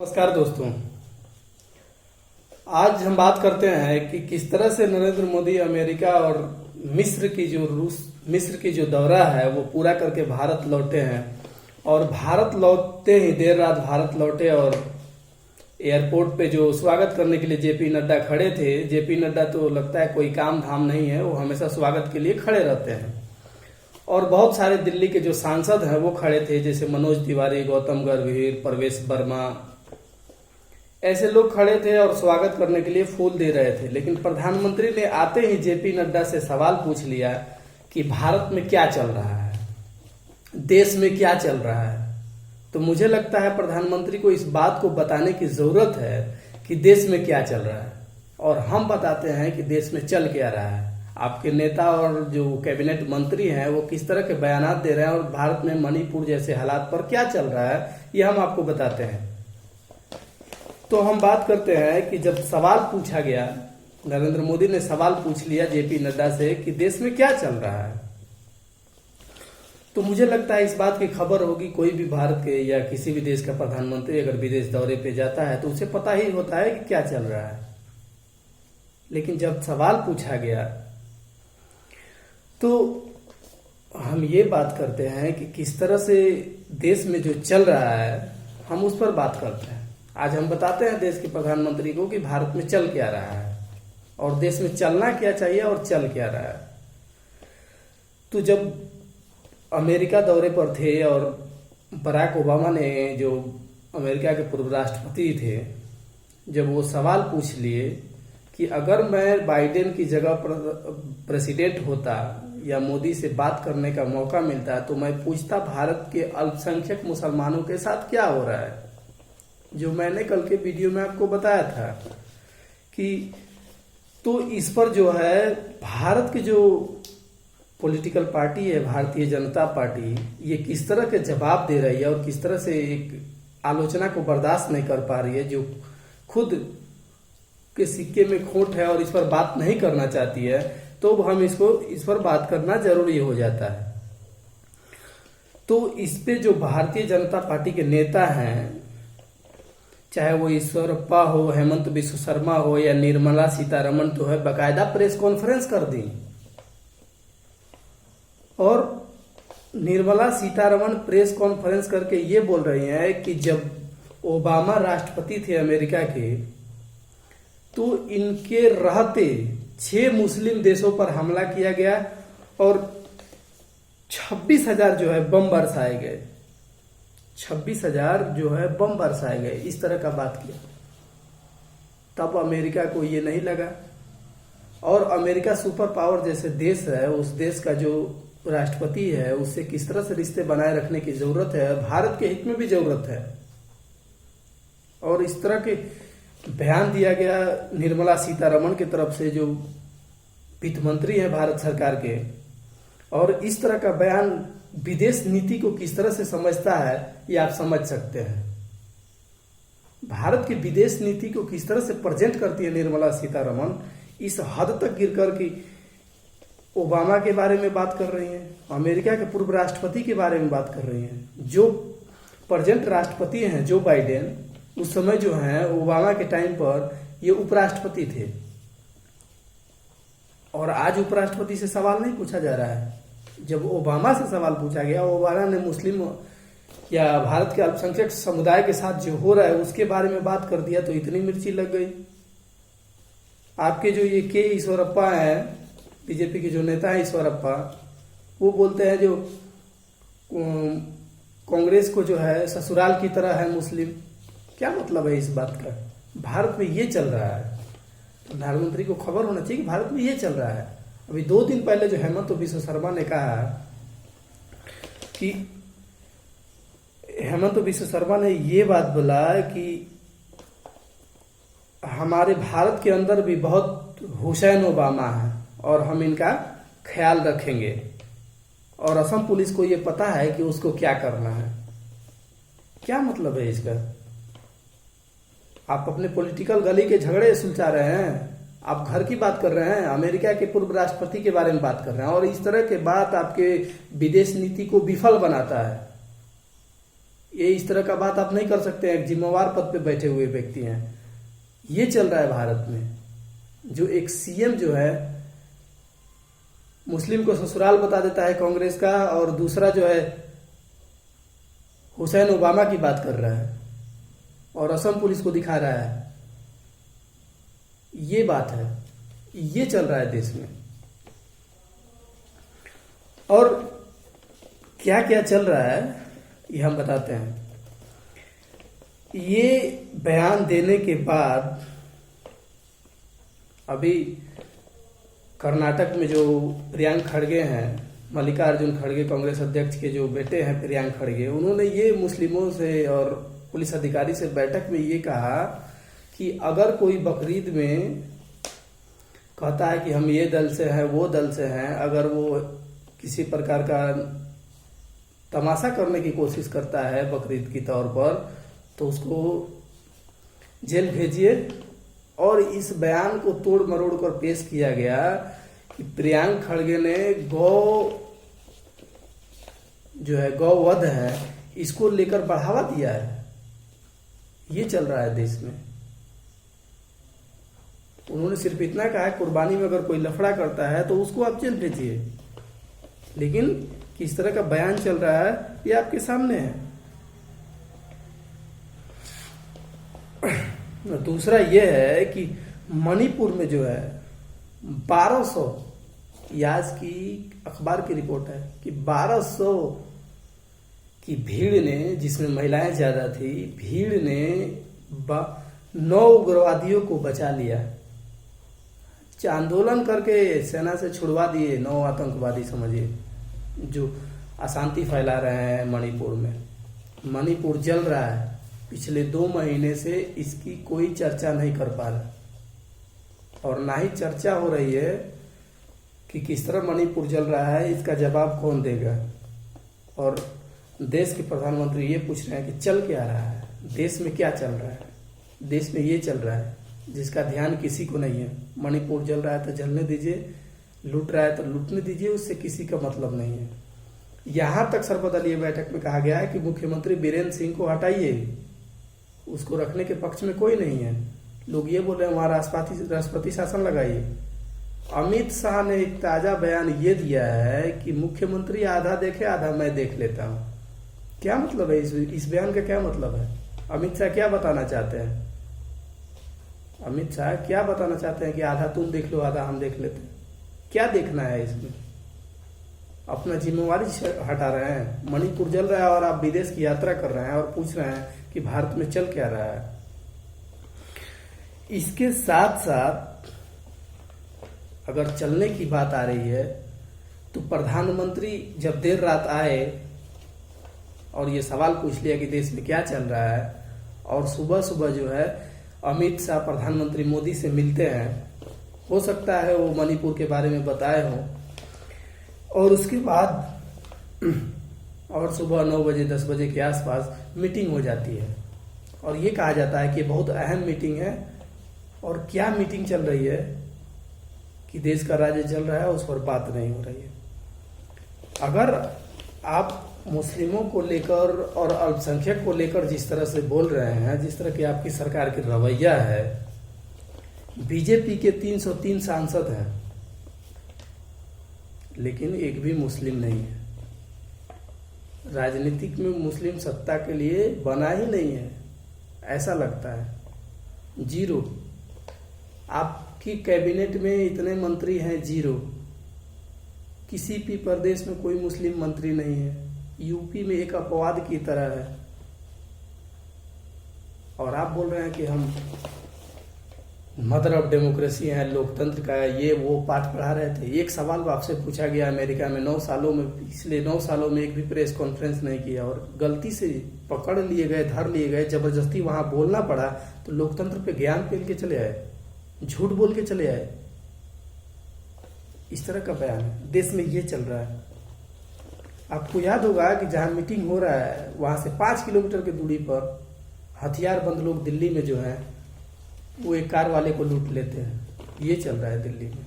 नमस्कार दोस्तों। आज हम बात करते हैं कि किस तरह से नरेंद्र मोदी अमेरिका और मिस्र की जो दौरा है वो पूरा करके भारत लौटे हैं। और भारत लौटते ही देर रात भारत लौटे और एयरपोर्ट पे जो स्वागत करने के लिए जेपी नड्डा खड़े थे। जेपी नड्डा तो लगता है कोई काम धाम नहीं है, वो हमेशा स्वागत के लिए खड़े रहते हैं। और बहुत सारे दिल्ली के जो सांसद हैं वो खड़े थे, जैसे मनोज तिवारी, गौतम गंभीर, प्रवेश वर्मा, ऐसे लोग खड़े थे और स्वागत करने के लिए फूल दे रहे थे। लेकिन प्रधानमंत्री ने आते ही जेपी नड्डा से सवाल पूछ लिया कि भारत में क्या चल रहा है, देश में क्या चल रहा है। तो मुझे लगता है प्रधानमंत्री को इस बात को बताने की जरूरत है कि देश में क्या चल रहा है, और हम बताते हैं कि देश में चल क्या रहा है। आपके नेता और जो कैबिनेट मंत्री हैं वो किस तरह के बयानात दे रहे हैं और भारत में मणिपुर जैसे हालात पर क्या चल रहा है, ये हम आपको बताते हैं। तो हम बात करते हैं कि जब सवाल पूछा गया, नरेंद्र मोदी ने सवाल पूछ लिया जेपी नड्डा से कि देश में क्या चल रहा है, तो मुझे लगता है इस बात की खबर होगी। कोई भी भारत के या किसी भी देश का प्रधानमंत्री अगर विदेश दौरे पे जाता है तो उसे पता ही होता है कि क्या चल रहा है। लेकिन जब सवाल पूछा गया तो हम ये बात करते हैं कि किस तरह से देश में जो चल रहा है हम उस पर बात करते हैं। आज हम बताते हैं देश के प्रधानमंत्री को कि भारत में चल क्या रहा है और देश में चलना क्या चाहिए और चल क्या रहा है। तो जब अमेरिका दौरे पर थे और बराक ओबामा ने, जो अमेरिका के पूर्व राष्ट्रपति थे, जब वो सवाल पूछ लिए कि अगर मैं बाइडेन की जगह प्रेसिडेंट होता या मोदी से बात करने का मौका मिलता तो मैं पूछता भारत के अल्पसंख्यक मुसलमानों के साथ क्या हो रहा है, जो मैंने कल के वीडियो में आपको बताया था कि तो इस पर जो है भारत की जो पॉलिटिकल पार्टी है, भारतीय जनता पार्टी, ये किस तरह के जवाब दे रही है और किस तरह से एक आलोचना को बर्दाश्त नहीं कर पा रही है, जो खुद के सिक्के में खोट है और इस पर बात नहीं करना चाहती है, तो हम इस पर बात करना जरूरी हो जाता है। तो इस पे जो भारतीय जनता पार्टी के नेता हैं, चाहे वो ईश्वरप्पा हो, हेमंत बिस्व शर्मा हो या निर्मला सीतारमण, तो है बाकायदा प्रेस कॉन्फ्रेंस कर दी। और निर्मला सीतारमण प्रेस कॉन्फ्रेंस करके ये बोल रही हैं कि जब ओबामा राष्ट्रपति थे अमेरिका के, तो इनके रहते 6 मुस्लिम देशों पर हमला किया गया और 26,000 जो है बम बरसाए गए। 26,000 जो है बम बरसाए गए, इस तरह का बात किया। तब अमेरिका को ये नहीं लगा। और अमेरिका सुपर पावर जैसे देश है, उस देश का जो राष्ट्रपति है उससे किस तरह से रिश्ते बनाए रखने की जरूरत है, भारत के हित में भी जरूरत है। और इस तरह के बयान दिया गया निर्मला सीतारमण की तरफ से, जो वित्त मंत्री है भारत सरकार के, और इस तरह का बयान विदेश नीति को किस तरह से समझता है ये आप समझ सकते हैं। भारत की विदेश नीति को किस तरह से प्रेजेंट करती है निर्मला सीतारमण, इस हद तक गिरकर कि ओबामा के बारे में बात कर रही हैं, अमेरिका के पूर्व राष्ट्रपति के बारे में बात कर रही हैं। जो प्रेजेंट राष्ट्रपति हैं जो बाइडेन, उस समय जो है ओबामा के टाइम पर ये उपराष्ट्रपति थे, और आज उपराष्ट्रपति से सवाल नहीं पूछा जा रहा है। जब ओबामा से सवाल पूछा गया, ओबामा ने मुस्लिम या भारत के अल्पसंख्यक समुदाय के साथ जो हो रहा है उसके बारे में बात कर दिया, तो इतनी मिर्ची लग गई। आपके जो ये के ईश्वरप्पा है, बीजेपी के जो नेता है ईश्वरप्पा, वो बोलते हैं जो कांग्रेस को जो है ससुराल की तरह है मुस्लिम। क्या मतलब है इस बात का? भारत में ये चल रहा है। प्रधानमंत्री को खबर होना चाहिए कि भारत में ये चल रहा है। अभी 2 दिन पहले जो हेमंत बिस्व शर्मा ने कहा कि हेमंत बिस्व शर्मा ने ये बात बोला कि हमारे भारत के अंदर भी बहुत हुसैन ओबामा है और हम इनका ख्याल रखेंगे, और असम पुलिस को ये पता है कि उसको क्या करना है। क्या मतलब है इसका? आप अपने पॉलिटिकल गली के झगड़े सुलझा रहे हैं, आप घर की बात कर रहे हैं, अमेरिका के पूर्व राष्ट्रपति के बारे में बात कर रहे हैं, और इस तरह के बात आपके विदेश नीति को विफल बनाता है। ये इस तरह का बात आप नहीं कर सकते। एक जिम्मेवार पद पे बैठे हुए व्यक्ति हैं। ये चल रहा है भारत में। जो एक सीएम जो है मुस्लिम को ससुराल बता देता है कांग्रेस का, और दूसरा जो है हुसैन ओबामा की बात कर रहा है और असम पुलिस को दिखा रहा है। ये बात है, ये चल रहा है देश में। और क्या क्या चल रहा है ये हम बताते हैं। ये बयान देने के बाद अभी कर्नाटक में जो प्रियंक खड़गे हैं, मल्लिकार्जुन खड़गे कांग्रेस अध्यक्ष के जो बेटे हैं प्रियंक खड़गे, उन्होंने ये मुस्लिमों से और पुलिस अधिकारी से बैठक में ये कहा कि अगर कोई बकरीद में कहता है कि हम ये दल से हैं वो दल से हैं, अगर वो किसी प्रकार का तमाशा करने की कोशिश करता है बकरीद की तौर पर, तो उसको जेल भेजिए। और इस बयान को तोड़ मरोड़ कर पेश किया गया कि प्रियंक खड़गे ने गौवध है, इसको लेकर बढ़ावा दिया है। ये चल रहा है देश में। उन्होंने सिर्फ इतना कहा है कुर्बानी में अगर कोई लफड़ा करता है तो उसको आप जेल भेजिए, लेकिन किस तरह का बयान चल रहा है ये आपके सामने है। दूसरा यह है कि मणिपुर में जो है 1200, आज की अखबार की रिपोर्ट है कि 1200 की भीड़ ने, जिसमें महिलाएं ज्यादा थी, भीड़ ने 9 उग्रवादियों को बचा लिया। आंदोलन करके सेना से छुड़वा दिए 9 आतंकवादी, समझिए, जो अशांति फैला रहे हैं मणिपुर में। मणिपुर जल रहा है। पिछले 2 महीने से इसकी कोई चर्चा नहीं कर पा रहा, और ना ही चर्चा हो रही है कि किस तरह मणिपुर जल रहा है, इसका जवाब कौन देगा। और देश के प्रधानमंत्री ये पूछ रहे हैं कि चल क्या रहा है, देश में क्या चल रहा है। देश में ये चल रहा है जिसका ध्यान किसी को नहीं है। मणिपुर जल रहा है तो जलने दीजिए, लूट रहा है तो लूटने दीजिए, उससे किसी का मतलब नहीं है। यहां तक सर्वदलीय बैठक में कहा गया है कि मुख्यमंत्री बीरेंद्र सिंह को हटाइए, उसको रखने के पक्ष में कोई नहीं है। लोग ये बोल रहे हैं वहां राष्ट्रपति शासन लगाइए। अमित शाह ने एक ताजा बयान ये दिया है कि मुख्यमंत्री आधा देखे आधा मैं देख लेता हूं। क्या मतलब है इस बयान का? क्या मतलब है? अमित शाह क्या बताना चाहते हैं? अमित शाह क्या बताना चाहते हैं कि आधा तुम देख लो आधा हम देख लेते हैं? क्या देखना है इसमें? अपना जिम्मेवारी हटा रहे हैं। मणिपुर जल रहा है और आप विदेश की यात्रा कर रहे हैं और पूछ रहे हैं कि भारत में चल क्या रहा है। इसके साथ साथ अगर चलने की बात आ रही है तो प्रधानमंत्री जब देर रात आए और ये सवाल पूछ लिया कि देश में क्या चल रहा है, और सुबह सुबह जो है अमित शाह प्रधानमंत्री मोदी से मिलते हैं, हो सकता है वो मणिपुर के बारे में बताए हों, और उसके बाद और सुबह 9 बजे 10 बजे के आसपास मीटिंग हो जाती है और ये कहा जाता है कि बहुत अहम मीटिंग है। और क्या मीटिंग चल रही है कि देश का राज्य चल रहा है, उस पर बात नहीं हो रही है। अगर आप मुस्लिमों को लेकर और अल्पसंख्यक को लेकर जिस तरह से बोल रहे हैं, जिस तरह की आपकी सरकार की रवैया है, बीजेपी के 303 सांसद हैं लेकिन एक भी मुस्लिम नहीं है। राजनीतिक में मुस्लिम सत्ता के लिए बना ही नहीं है, ऐसा लगता है। 0। आपकी कैबिनेट में इतने मंत्री हैं, 0। किसी भी प्रदेश में कोई मुस्लिम मंत्री नहीं है। यूपी में एक अपवाद की तरह है, और आप बोल रहे हैं कि हम मदर ऑफ डेमोक्रेसी है, लोकतंत्र का ये वो पाठ पढ़ा रहे थे। एक सवाल आपसे पूछा गया अमेरिका में 9 सालों में, पिछले 9 सालों में एक भी प्रेस कॉन्फ्रेंस नहीं किया, और गलती से पकड़ लिए गए, धर लिए गए, जबरदस्ती वहां बोलना पड़ा, तो लोकतंत्र पे ज्ञान फेल के चले आए, झूठ बोल के चले आए। इस तरह का बयान है। देश में ये चल रहा है। आपको याद होगा कि जहां मीटिंग हो रहा है वहां से 5 किलोमीटर की दूरी पर हथियारबंद लोग दिल्ली में जो है वो एक कार वाले को लूट लेते हैं। ये चल रहा है दिल्ली में।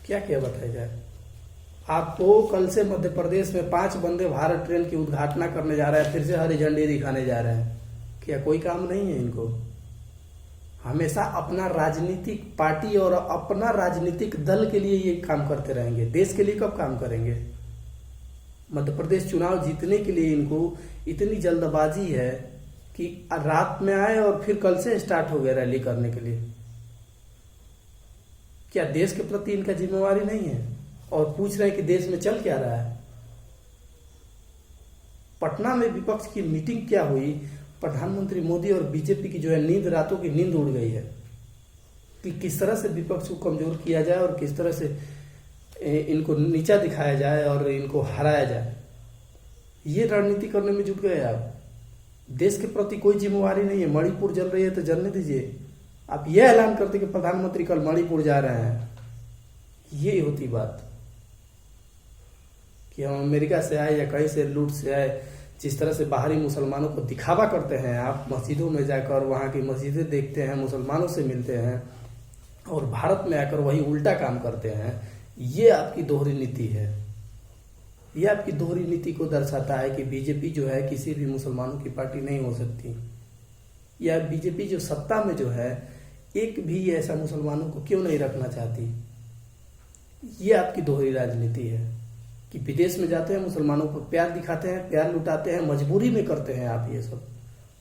क्या क्या बताया जाए? आपको कल से मध्य प्रदेश में 5 वंदे भारत ट्रेन की उद्घाटना करने जा रहा है, फिर से हरी झंडी दिखाने जा रहे हैं। क्या कोई काम नहीं है इनको? हमेशा अपना राजनीतिक पार्टी और अपना राजनीतिक दल के लिए ये काम करते रहेंगे, देश के लिए कब काम करेंगे? मध्य प्रदेश चुनाव जीतने के लिए इनको इतनी जल्दबाजी है कि रात में आए और फिर कल से स्टार्ट हो गया रैली करने के लिए। क्या देश के प्रति इनका जिम्मेवारी नहीं है? और पूछ रहे हैं कि देश में चल क्या रहा है। पटना में विपक्ष की मीटिंग क्या हुई, प्रधानमंत्री मोदी और बीजेपी की जो है नींद, रातों की नींद उड़ गई है कि किस तरह से विपक्ष को कमजोर किया जाए और किस तरह से इनको नीचा दिखाया जाए और इनको हराया जाए। ये रणनीति करने में जुट गए आप। देश के प्रति कोई जिम्मेवारी नहीं है। मणिपुर जल रही है तो जलने दीजिए। आप ये ऐलान करते कि प्रधानमंत्री कल मणिपुर जा रहे हैं, ये होती बात कि हम अमेरिका से आए या कहीं से लूट से आए। जिस तरह से बाहरी मुसलमानों को दिखावा करते हैं आप, मस्जिदों में जाकर वहां की मस्जिदें देखते हैं, मुसलमानों से मिलते हैं और भारत में आकर वही उल्टा काम करते हैं। ये आपकी दोहरी नीति है। ये आपकी दोहरी नीति को दर्शाता है कि बीजेपी जो है किसी भी मुसलमानों की पार्टी नहीं हो सकती, या बीजेपी जो सत्ता में जो है एक भी ऐसा मुसलमानों को क्यों नहीं रखना चाहती। ये आपकी दोहरी राजनीति है कि विदेश में जाते हैं, मुसलमानों को प्यार दिखाते हैं, प्यार लुटाते हैं, मजबूरी में करते हैं आप ये सब,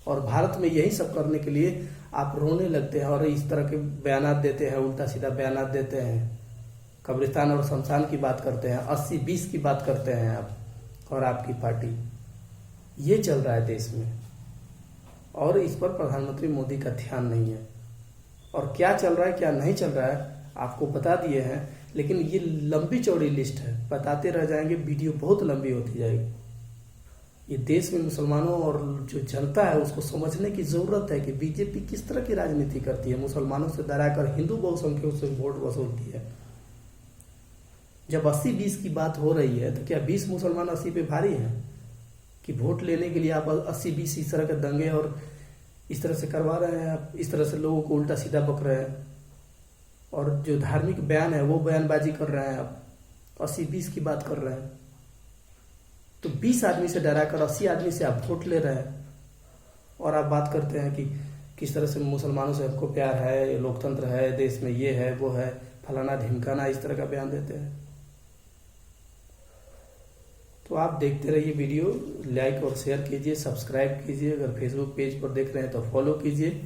और भारत में यही सब करने के लिए आप रोने लगते हैं और इस तरह के बयानात देते हैं, उल्टा सीधा बयानात देते हैं, कब्रिस्तान और शमशान की बात करते हैं, 80-20 की बात करते हैं आप और आपकी पार्टी। ये चल रहा है देश में और इस पर प्रधानमंत्री मोदी का ध्यान नहीं है। और क्या चल रहा है क्या नहीं चल रहा है आपको बता दिए हैं, लेकिन ये लंबी चौड़ी लिस्ट है, बताते रह जाएंगे, वीडियो बहुत लंबी होती जाएगी। ये देश में मुसलमानों और जो जनता है उसको समझने की जरूरत है कि बीजेपी किस तरह की राजनीति करती है। मुसलमानों से डराकर हिंदू बहुसंख्यकों से वोट वसूलती है। जब 80-20 की बात हो रही है तो क्या 20 मुसलमान 80 पे भारी हैं कि वोट लेने के लिए आप 80-20 इस तरह के दंगे और इस तरह से करवा रहे हैं, आप इस तरह से लोगों को उल्टा सीधा बक रहे हैं और जो धार्मिक बयान है वो बयानबाजी कर रहे हैं। आप 80-20 की बात कर रहे हैं तो 20 आदमी से डराकर 80 आदमी से आप वोट ले रहे हैं और आप बात करते हैं कि किस तरह से मुसलमानों से हमको प्यार है, लोकतंत्र है, देश में ये है वो है, फलाना ढिमकाना, इस तरह का बयान देते हैं। तो आप देखते रहिए वीडियो, लाइक और शेयर कीजिए, सब्सक्राइब कीजिए। अगर फेसबुक पेज पर देख रहे हैं तो फॉलो कीजिए।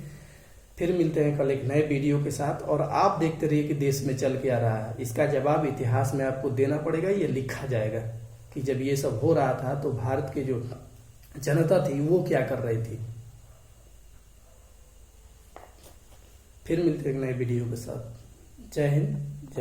फिर मिलते हैं कल एक नए वीडियो के साथ और आप देखते रहिए कि देश में चल क्या रहा है। इसका जवाब इतिहास में आपको देना पड़ेगा, ये लिखा जाएगा कि जब ये सब हो रहा था तो भारत के जो जनता थी वो क्या कर रही थी। फिर मिलते हैं एक नए वीडियो के साथ। जय हिंद, जय